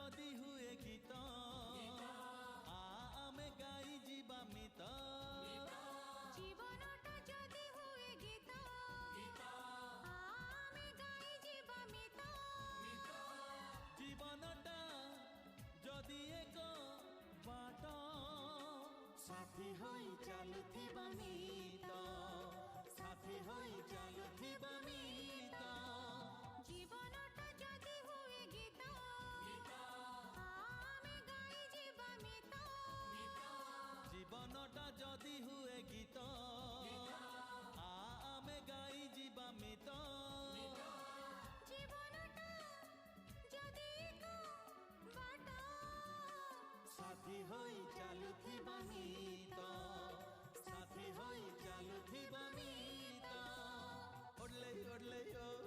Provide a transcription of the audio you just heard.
जदि हुए गीत आमे गाई जीवा मित जीवनटा जदि हुए गीत आमे गाई जीवा मित जीवनटा जदि एक बाट साथी होई चालुथिबा मित साथी होई चालुथिबा मित जीवनटा जदि हुए गीत आमे गाई जीवा मित जीवनटा जदि हुए गीत आमे गाई जीवा मित जीवनटा जदि एक बाट साथी होई चालुथिबा मित साथी होई चालुथिबा मित ओडले ओडले ओ